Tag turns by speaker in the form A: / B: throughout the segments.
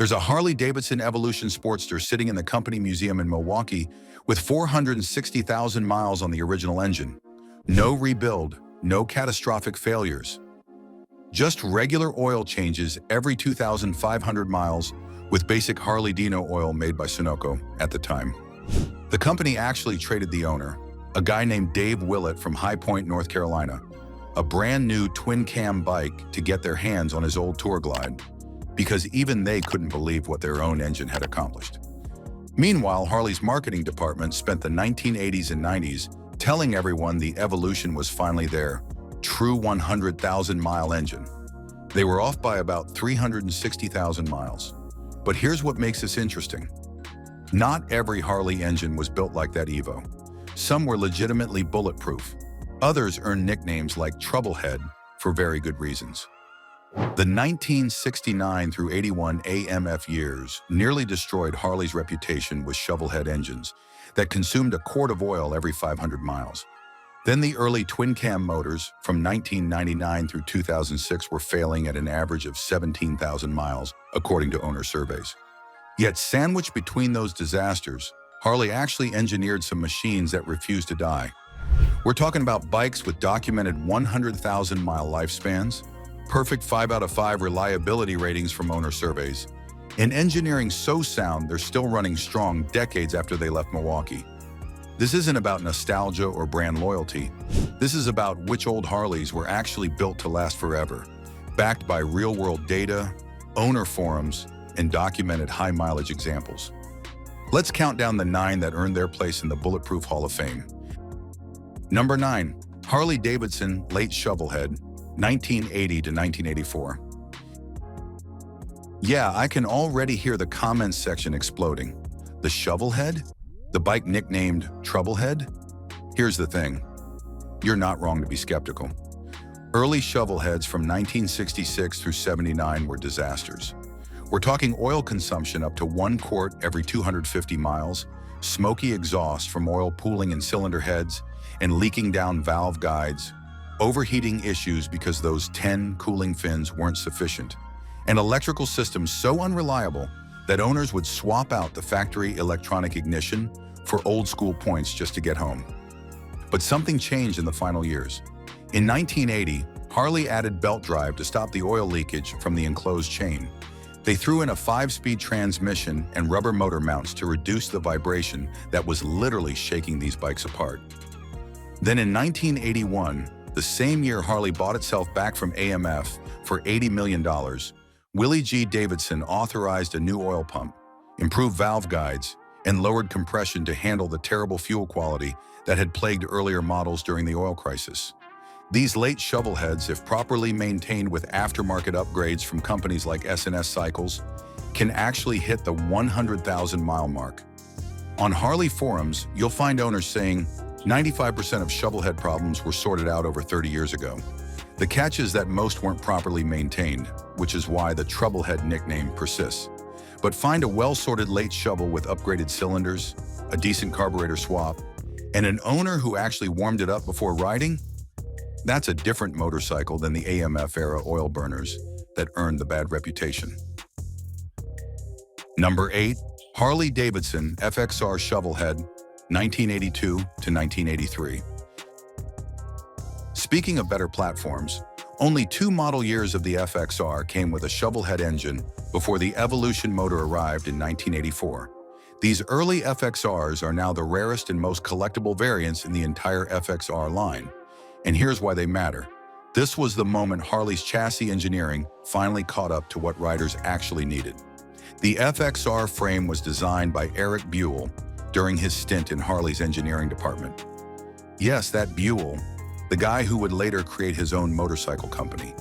A: There's a Harley-Davidson Evolution Sportster sitting in the company museum in Milwaukee with 460,000 miles on the original engine. No rebuild, no catastrophic failures. Just regular oil changes every 2,500 miles with basic Harley Dino oil made by Sunoco at the time. The company actually traded the owner, a guy named Dave Willett from High Point, North Carolina, a brand new twin-cam bike to get their hands on his old Tour Glide, because even they couldn't believe what their own engine had accomplished. Meanwhile, Harley's marketing department spent the 1980s and 90s telling everyone the Evolution was finally there, true 100,000-mile engine. They were off by about 360,000 miles. But here's what makes this interesting. Not every Harley engine was built like that Evo. Some were legitimately bulletproof. Others earned nicknames like Troublehead for very good reasons. The 1969 through 81 AMF years nearly destroyed Harley's reputation with shovelhead engines that consumed a quart of oil every 500 miles. Then the early twin-cam motors from 1999 through 2006 were failing at an average of 17,000 miles, according to owner surveys. Yet sandwiched between those disasters, Harley actually engineered some machines that refused to die. We're talking about bikes with documented 100,000-mile lifespans, perfect 5 out of 5 reliability ratings from owner surveys, and engineering so sound they're still running strong decades after they left Milwaukee. This isn't about nostalgia or brand loyalty. This is about which old Harleys were actually built to last forever, backed by real-world data, owner forums, and documented high-mileage examples. Let's count down the 9 that earned their place in the Bulletproof Hall of Fame. Number 9, Harley-Davidson Late Shovelhead, 1980 to 1984. Yeah, I can already hear the comments section exploding. The Shovelhead? The bike nicknamed Troublehead? Here's the thing. You're not wrong to be skeptical. Early shovelheads from 1966 through 79 were disasters. We're talking oil consumption up to 1 quart every 250 miles, smoky exhaust from oil pooling in cylinder heads, and leaking down valve guides, overheating issues because those 10 cooling fins weren't sufficient, and electrical systems so unreliable that owners would swap out the factory electronic ignition for old-school points just to get home. But something changed in the final years. In 1980, Harley added belt drive to stop the oil leakage from the enclosed chain. They threw in a 5-speed transmission and rubber motor mounts to reduce the vibration that was literally shaking these bikes apart. Then in 1981, the same year Harley bought itself back from AMF for $80 million, Willie G. Davidson authorized a new oil pump, improved valve guides, and lowered compression to handle the terrible fuel quality that had plagued earlier models during the oil crisis. These late shovelheads, if properly maintained with aftermarket upgrades from companies like S&S Cycles, can actually hit the 100,000-mile mark. On Harley forums, you'll find owners saying 95% of shovelhead problems were sorted out over 30 years ago. The catch is that most weren't properly maintained, which is why the Troublehead nickname persists. But find a well-sorted late shovel with upgraded cylinders, a decent carburetor swap, and an owner who actually warmed it up before riding? That's a different motorcycle than the AMF-era oil burners that earned the bad reputation. Number 8, Harley-Davidson FXR Shovelhead, 1982 to 1983. Speaking of better platforms, only 2 model years of the FXR came with a shovelhead engine before the Evolution motor arrived in 1984. These early FXRs are now the rarest and most collectible variants in the entire FXR line. And here's why they matter. This was the moment Harley's chassis engineering finally caught up to what riders actually needed. The FXR frame was designed by Eric Buell during his stint in Harley's engineering department. Yes, that Buell, the guy who would later create his own motorcycle company.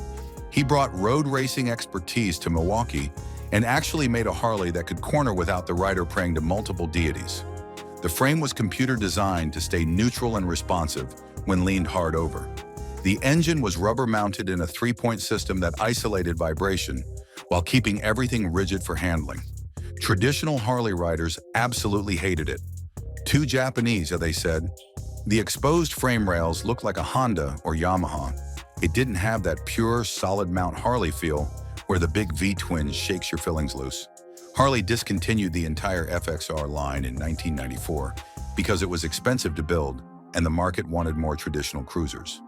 A: He brought road racing expertise to Milwaukee and actually made a Harley that could corner without the rider praying to multiple deities. The frame was computer designed to stay neutral and responsive when leaned hard over. The engine was rubber-mounted in a 3-point system that isolated vibration while keeping everything rigid for handling. Traditional Harley riders absolutely hated it. Too Japanese, they said. The exposed frame rails looked like a Honda or Yamaha. It didn't have that pure, solid mount Harley feel where the big V-twin shakes your fillings loose. Harley discontinued the entire FXR line in 1994 because it was expensive to build and the market wanted more traditional cruisers.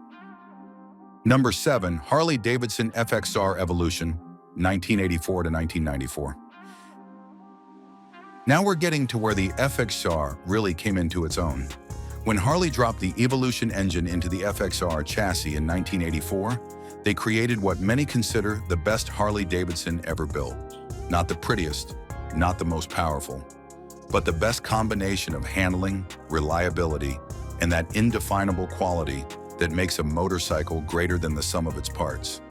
A: Number 7. Harley-Davidson FXR Evolution, 1984 to 1994. Now we're getting to where the FXR really came into its own. When Harley dropped the Evolution engine into the FXR chassis in 1984, they created what many consider the best Harley-Davidson ever built. Not the prettiest, not the most powerful, but the best combination of handling, reliability, and that indefinable quality that makes a motorcycle greater than the sum of its parts.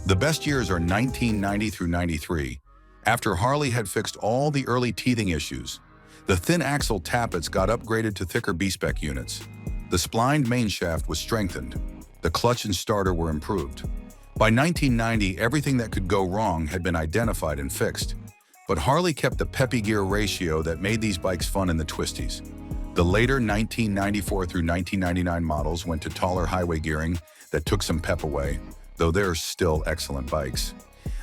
A: The best years are 1990 through 93. After Harley had fixed all the early teething issues, the thin axle tappets got upgraded to thicker B-spec units. The splined mainshaft was strengthened. The clutch and starter were improved. By 1990, everything that could go wrong had been identified and fixed. But Harley kept the peppy gear ratio that made these bikes fun in the twisties. The later 1994 through 1999 models went to taller highway gearing that took some pep away, though they're still excellent bikes.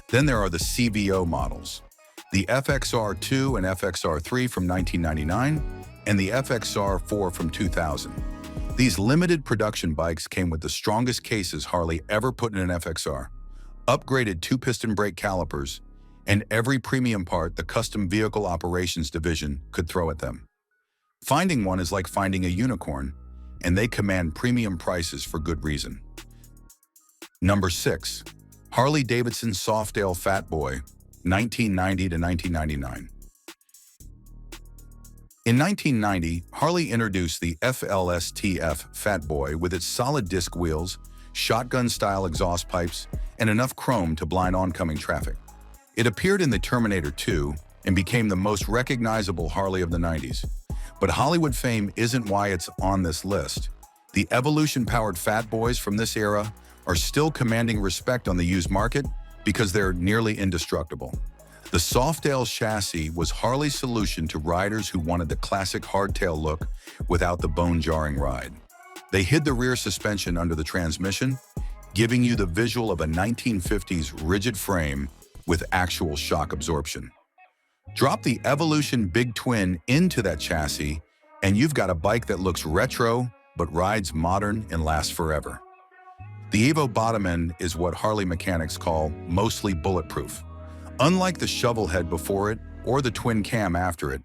A: Then there are the CVO models, the FXR2 and FXR3 from 1999, and the FXR4 from 2000. These limited production bikes came with the strongest cases Harley ever put in an FXR, upgraded 2-piston brake calipers, and every premium part the custom vehicle operations division could throw at them. Finding one is like finding a unicorn, and they command premium prices for good reason. Number 6. Harley-Davidson Softail Fat Boy, 1990 to 1999. In 1990, Harley introduced the FLSTF Fat Boy with its solid disc wheels, shotgun-style exhaust pipes, and enough chrome to blind oncoming traffic. It appeared in the Terminator 2 and became the most recognizable Harley of the 90s. But Hollywood fame isn't why it's on this list. The Evolution-powered Fat Boys from this era are still commanding respect on the used market because they're nearly indestructible. The Softail chassis was Harley's solution to riders who wanted the classic hardtail look without the bone-jarring ride. They hid the rear suspension under the transmission, giving you the visual of a 1950s rigid frame with actual shock absorption. Drop the Evolution Big Twin into that chassis, and you've got a bike that looks retro but rides modern and lasts forever. The Evo bottom end is what Harley mechanics call mostly bulletproof. Unlike the shovelhead before it or the twin cam after it,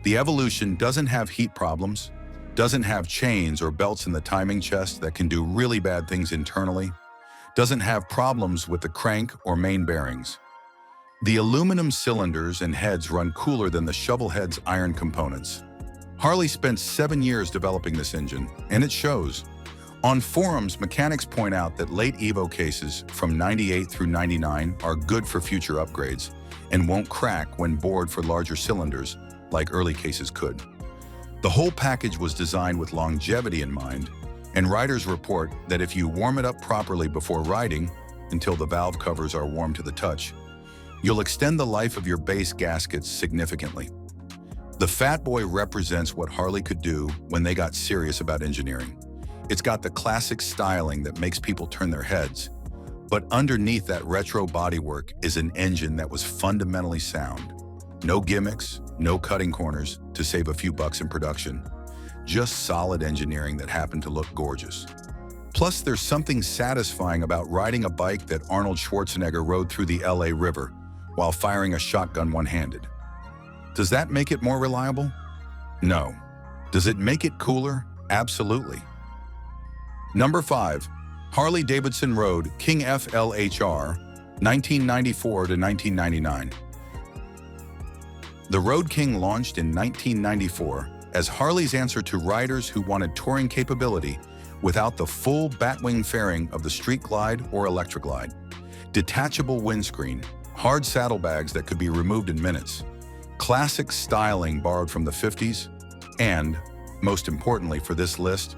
A: the Evolution doesn't have heat problems, doesn't have chains or belts in the timing chest that can do really bad things internally, doesn't have problems with the crank or main bearings. The aluminum cylinders and heads run cooler than the shovelhead's iron components. Harley spent 7 years developing this engine, and it shows. On forums, mechanics point out that late Evo cases from 98 through 99 are good for future upgrades and won't crack when bored for larger cylinders like early cases could. The whole package was designed with longevity in mind, and riders report that if you warm it up properly before riding, until the valve covers are warm to the touch, you'll extend the life of your base gaskets significantly. The Fat Boy represents what Harley could do when they got serious about engineering. It's got the classic styling that makes people turn their heads, but underneath that retro bodywork is an engine that was fundamentally sound. No gimmicks, no cutting corners to save a few bucks in production. Just solid engineering that happened to look gorgeous. Plus, there's something satisfying about riding a bike that Arnold Schwarzenegger rode through the LA River while firing a shotgun one-handed. Does that make it more reliable? No. Does it make it cooler? Absolutely. Number 5. Harley-Davidson Road King FLHR, 1994 to 1999. The Road King launched in 1994 as Harley's answer to riders who wanted touring capability without the full batwing fairing of the Street Glide or Electric Glide. Detachable windscreen, hard saddlebags that could be removed in minutes, classic styling borrowed from the 50s, and, most importantly for this list,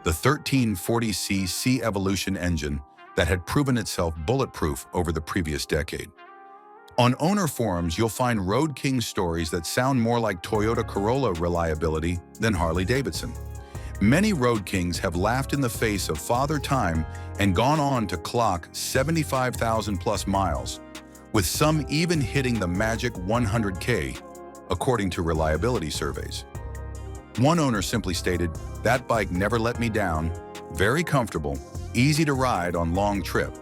A: the 1340cc Evolution engine that had proven itself bulletproof over the previous decade. On owner forums, you'll find Road King stories that sound more like Toyota Corolla reliability than Harley-Davidson. Many Road Kings have laughed in the face of Father Time and gone on to clock 75,000 plus miles, with some even hitting the magic 100K, according to reliability surveys. One owner simply stated, "That bike never let me down, very comfortable, easy to ride on long trip."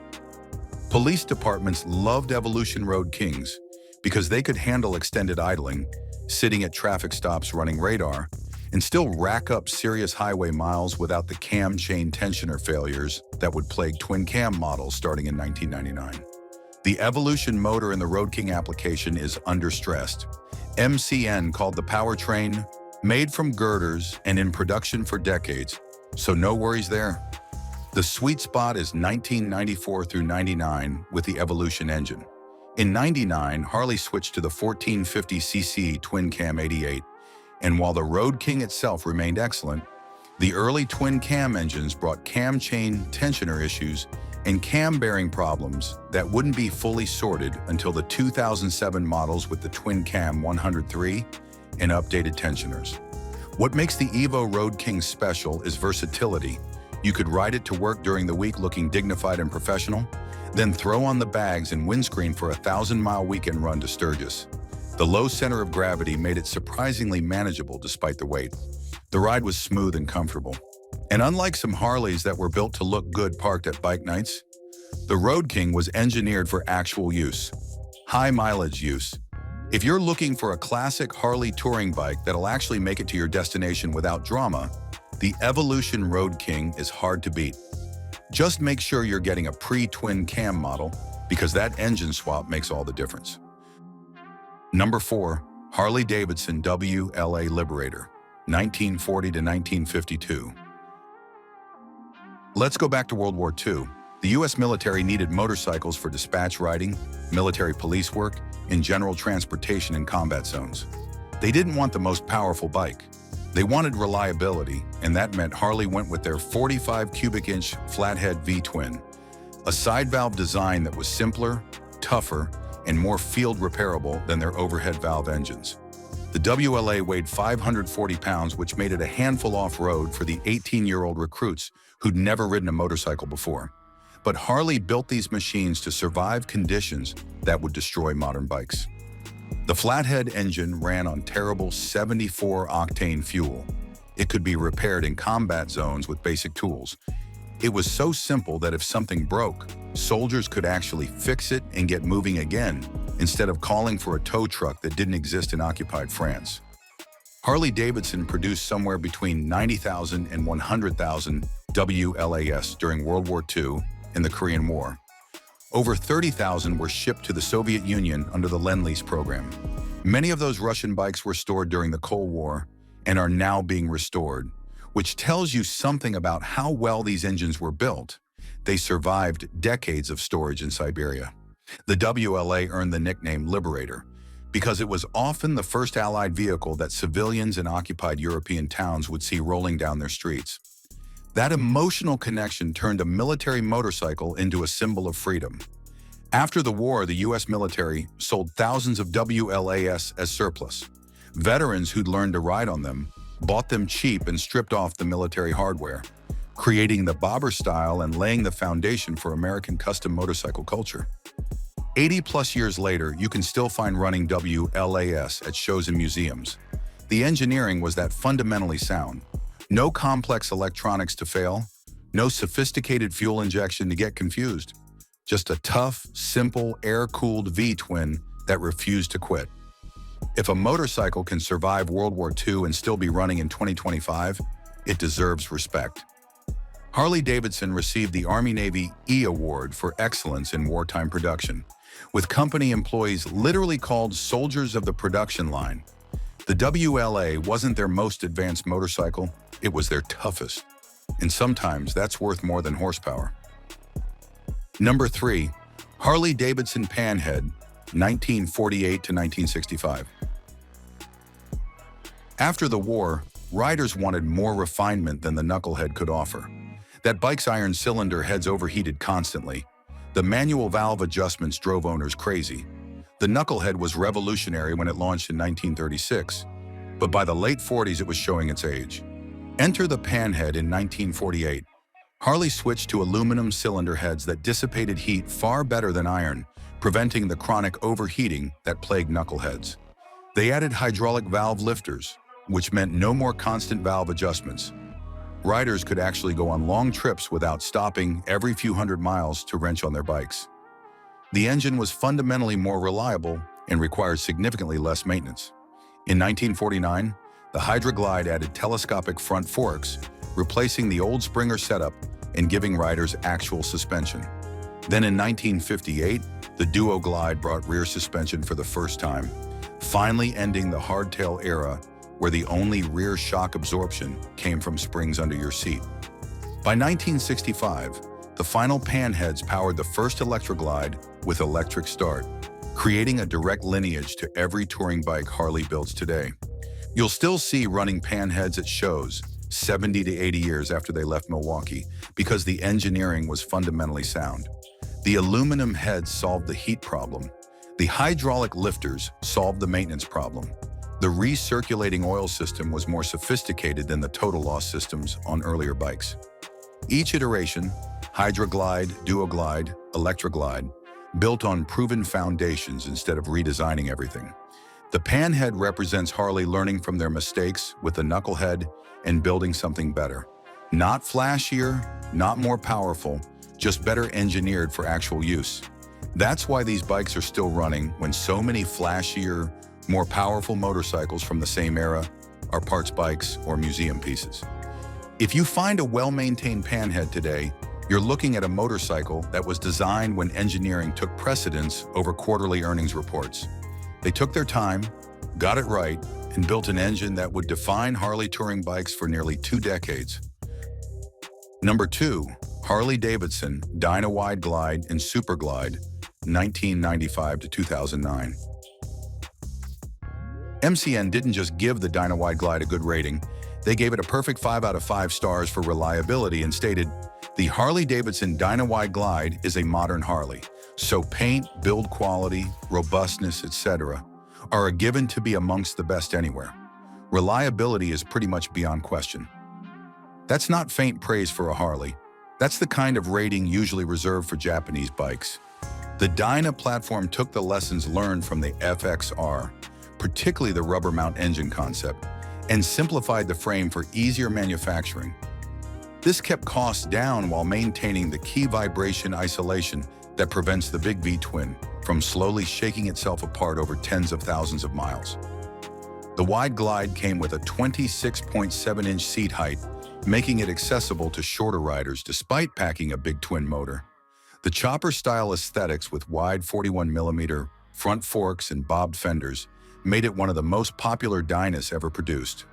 A: Police departments loved Evolution Road Kings because they could handle extended idling, sitting at traffic stops running radar, and still rack up serious highway miles without the cam chain tensioner failures that would plague twin-cam models starting in 1999. The Evolution motor in the Road King application is understressed. MCN called the powertrain made from girders and in production for decades, so no worries there. The sweet spot is 1994 through 99 with the Evolution engine. In 99, Harley switched to the 1450cc twin-cam 88, and while the Road King itself remained excellent, the early twin-cam engines brought cam chain tensioner issues and cam bearing problems that wouldn't be fully sorted until the 2007 models with the twin-cam 103 and updated tensioners. What makes the Evo Road King special is versatility. You could ride it to work during the week looking dignified and professional, then throw on the bags and windscreen for a 1,000-mile weekend run to Sturgis. The low center of gravity made it surprisingly manageable despite the weight. The ride was smooth and comfortable. And unlike some Harleys that were built to look good parked at bike nights, the Road King was engineered for actual use, high mileage use. If you're looking for a classic Harley touring bike that'll actually make it to your destination without drama, the Evolution Road King is hard to beat. Just make sure you're getting a pre-twin cam model because that engine swap makes all the difference. Number 4, Harley-Davidson WLA Liberator, 1940 to 1952. Let's go back to World War II. The U.S. military needed motorcycles for dispatch riding, military police work, and general transportation in combat zones. They didn't want the most powerful bike. They wanted reliability, and that meant Harley went with their 45 cubic inch flathead V-twin, a side valve design that was simpler, tougher, and more field repairable than their overhead valve engines. The WLA weighed 540 pounds, which made it a handful off-road for the 18-year-old recruits who'd never ridden a motorcycle before. But Harley built these machines to survive conditions that would destroy modern bikes. The flathead engine ran on terrible 74-octane fuel. It could be repaired in combat zones with basic tools. It was so simple that if something broke, soldiers could actually fix it and get moving again, instead of calling for a tow truck that didn't exist in occupied France. Harley-Davidson produced somewhere between 90,000 and 100,000 WLAS during World War II and the Korean War. Over 30,000 were shipped to the Soviet Union under the Lend-Lease program. Many of those Russian bikes were stored during the Cold War and are now being restored, which tells you something about how well these engines were built. They survived decades of storage in Siberia. The WLA earned the nickname Liberator because it was often the first Allied vehicle that civilians in occupied European towns would see rolling down their streets. That emotional connection turned a military motorcycle into a symbol of freedom. After the war, the U.S. military sold thousands of WLAS as surplus. Veterans who'd learned to ride on them bought them cheap and stripped off the military hardware, creating the bobber style and laying the foundation for American custom motorcycle culture. 80-plus years later, you can still find running WLAS at shows and museums. The engineering was that fundamentally sound. No complex electronics to fail, no sophisticated fuel injection to get confused. Just a tough, simple, air-cooled V-twin that refused to quit. If a motorcycle can survive World War II and still be running in 2025, it deserves respect. Harley-Davidson received the Army-Navy E Award for excellence in wartime production, with company employees literally called soldiers of the production line. The WLA wasn't their most advanced motorcycle, it was their toughest. And sometimes that's worth more than horsepower. Number 3, Harley-Davidson Panhead, 1948 to 1965. After the war, riders wanted more refinement than the knucklehead could offer. That bike's iron cylinder heads overheated constantly. The manual valve adjustments drove owners crazy. The knucklehead was revolutionary when it launched in 1936, but by the late 40s it was showing its age. Enter the Panhead in 1948. Harley switched to aluminum cylinder heads that dissipated heat far better than iron, preventing the chronic overheating that plagued knuckleheads. They added hydraulic valve lifters, which meant no more constant valve adjustments. Riders could actually go on long trips without stopping every few hundred miles to wrench on their bikes. The engine was fundamentally more reliable and required significantly less maintenance. In 1949, the Hydra-Glide added telescopic front forks, replacing the old Springer setup and giving riders actual suspension. Then in 1958, the Duo Glide brought rear suspension for the first time, finally ending the hardtail era where the only rear shock absorption came from springs under your seat. By 1965, the final Panheads powered the first Electroglide with electric start, creating a direct lineage to every touring bike Harley builds today. You'll still see running Panheads at shows 70 to 80 years after they left Milwaukee because the engineering was fundamentally sound. The aluminum heads solved the heat problem. The hydraulic lifters solved the maintenance problem. The recirculating oil system was more sophisticated than the total loss systems on earlier bikes. Each iteration, Hydra-Glide, Duo-Glide, Electroglide, built on proven foundations instead of redesigning everything. The Panhead represents Harley learning from their mistakes with the knucklehead and building something better. Not flashier, not more powerful, just better engineered for actual use. That's why these bikes are still running when so many flashier, more powerful motorcycles from the same era are parts bikes or museum pieces. If you find a well-maintained Panhead today, you're looking at a motorcycle that was designed when engineering took precedence over quarterly earnings reports. They took their time, got it right, and built an engine that would define Harley touring bikes for nearly 2 decades. Number 2, Harley-Davidson Dyna Wide Glide and Super Glide, 1995 to 2009. MCN didn't just give the Dyna Wide Glide a good rating, they gave it a perfect 5 out of 5 stars for reliability and stated, "The Harley-Davidson Dyna Wide Glide is a modern Harley, so paint, build quality, robustness, etc. are a given to be amongst the best anywhere. Reliability is pretty much beyond question." That's not faint praise for a Harley. That's the kind of rating usually reserved for Japanese bikes. The Dyna platform took the lessons learned from the FXR, particularly the rubber mount engine concept, and simplified the frame for easier manufacturing. This kept costs down while maintaining the key vibration isolation that prevents the big V-twin from slowly shaking itself apart over tens of thousands of miles. The Wide Glide came with a 26.7-inch seat height, making it accessible to shorter riders despite packing a big twin motor. The chopper-style aesthetics with wide 41mm front forks and bobbed fenders made it one of the most popular Dynas ever produced.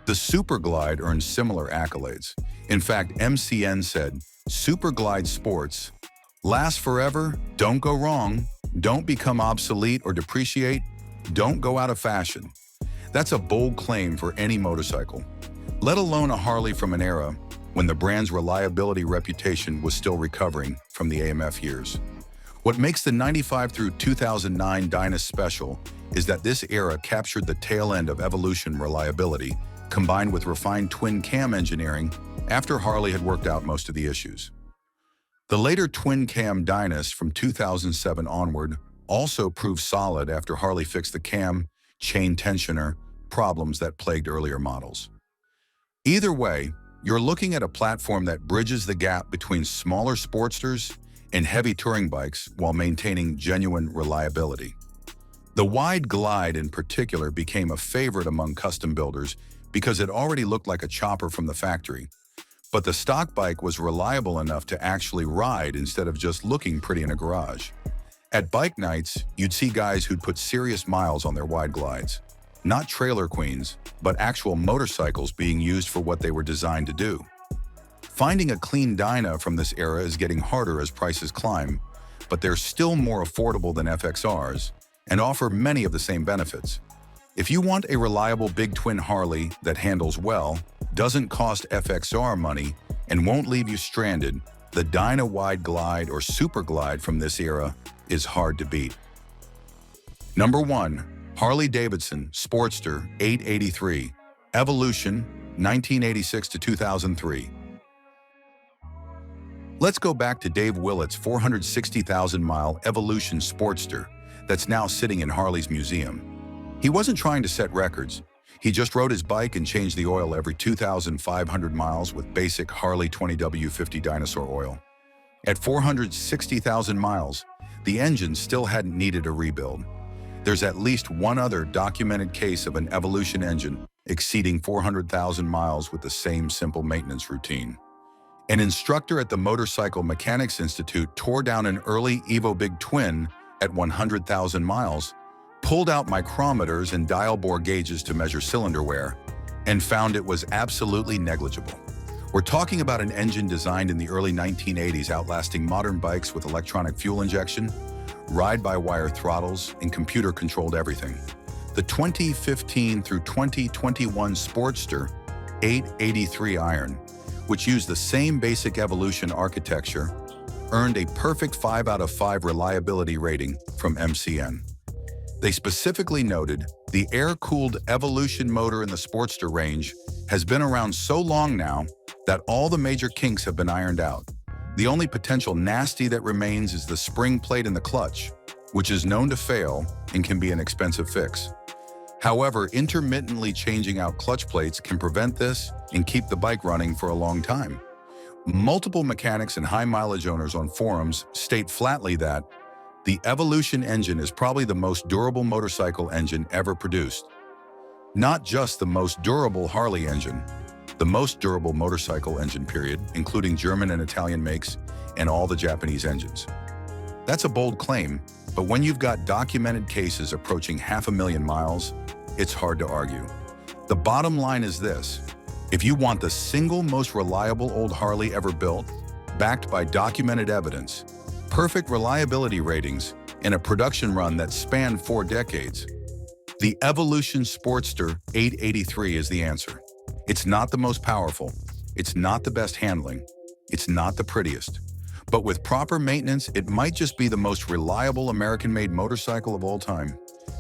A: The Super Glide earned similar accolades. In fact, MCN said, "Super Glide sports last forever, don't go wrong, don't become obsolete or depreciate, don't go out of fashion." That's a bold claim for any motorcycle, let alone a Harley from an era when the brand's reliability reputation was still recovering from the AMF years. What makes the 95 through 2009 Dyna special is that this era captured the tail end of Evolution reliability, combined with refined twin-cam engineering after Harley had worked out most of the issues. The later twin-cam Dynas from 2007 onward also proved solid after Harley fixed the cam, chain tensioner problems that plagued earlier models. Either way, you're looking at a platform that bridges the gap between smaller sportsters and heavy touring bikes while maintaining genuine reliability. The Wide Glide in particular became a favorite among custom builders because it already looked like a chopper from the factory, but the stock bike was reliable enough to actually ride instead of just looking pretty in a garage. At bike nights, you'd see guys who'd put serious miles on their Wide Glides. Not trailer queens, but actual motorcycles being used for what they were designed to do. Finding a clean Dyna from this era is getting harder as prices climb, but they're still more affordable than FXRs and offer many of the same benefits. If you want a reliable big twin Harley that handles well, doesn't cost FXR money, and won't leave you stranded, the Dyna Wide Glide or Super Glide from this era is hard to beat. Number 1. Harley-Davidson Sportster 883, Evolution, 1986 to 2003. Let's go back to Dave Willett's 460,000-mile Evolution Sportster that's now sitting in Harley's museum. He wasn't trying to set records. He just rode his bike and changed the oil every 2,500 miles with basic Harley 20W50 dinosaur oil. At 460,000 miles, the engine still hadn't needed a rebuild. There's at least one other documented case of an Evolution engine exceeding 400,000 miles with the same simple maintenance routine. An instructor at the Motorcycle Mechanics Institute tore down an early Evo Big Twin at 100,000 miles, pulled out micrometers and dial bore gauges to measure cylinder wear, and found it was absolutely negligible. We're talking about an engine designed in the early 1980s outlasting modern bikes with electronic fuel injection, ride-by-wire throttles, and computer-controlled everything. The 2015 through 2021 Sportster 883 iron, which used the same basic Evolution architecture, earned a perfect 5 out of 5 reliability rating from MCN. They specifically noted the air-cooled Evolution motor in the Sportster range has been around so long now that all the major kinks have been ironed out. The only potential nasty that remains is the spring plate in the clutch, which is known to fail and can be an expensive fix. However, intermittently changing out clutch plates can prevent this and keep the bike running for a long time. Multiple mechanics and high-mileage owners on forums state flatly that the Evolution engine is probably the most durable motorcycle engine ever produced. Not just the most durable Harley engine, the most durable motorcycle engine period, including German and Italian makes and all the Japanese engines. That's a bold claim, but when you've got documented cases approaching 500,000 miles, it's hard to argue. The bottom line is this: if you want the single most reliable old Harley ever built, backed by documented evidence, perfect reliability ratings, and a production run that spanned 4 decades, the Evolution Sportster 883 is the answer. It's not the most powerful, it's not the best handling, it's not the prettiest. But with proper maintenance, it might just be the most reliable American-made motorcycle of all time.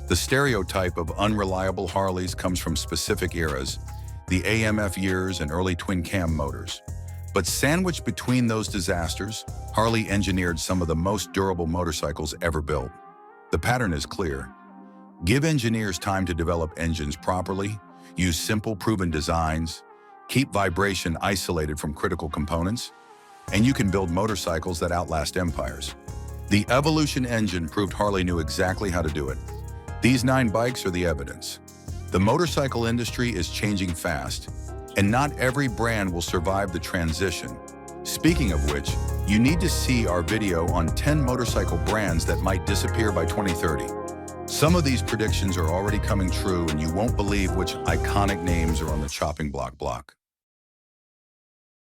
A: The stereotype of unreliable Harleys comes from specific eras, the AMF years and early twin-cam motors. But sandwiched between those disasters, Harley engineered some of the most durable motorcycles ever built. The pattern is clear. Give engineers time to develop engines properly, use simple, proven designs, keep vibration isolated from critical components, and you can build motorcycles that outlast empires. The Evolution engine proved Harley knew exactly how to do it. These 9 bikes are the evidence. The motorcycle industry is changing fast, and not every brand will survive the transition. Speaking of which, you need to see our video on 10 motorcycle brands that might disappear by 2030. Some of these predictions are already coming true, and you won't believe which iconic names are on the chopping block.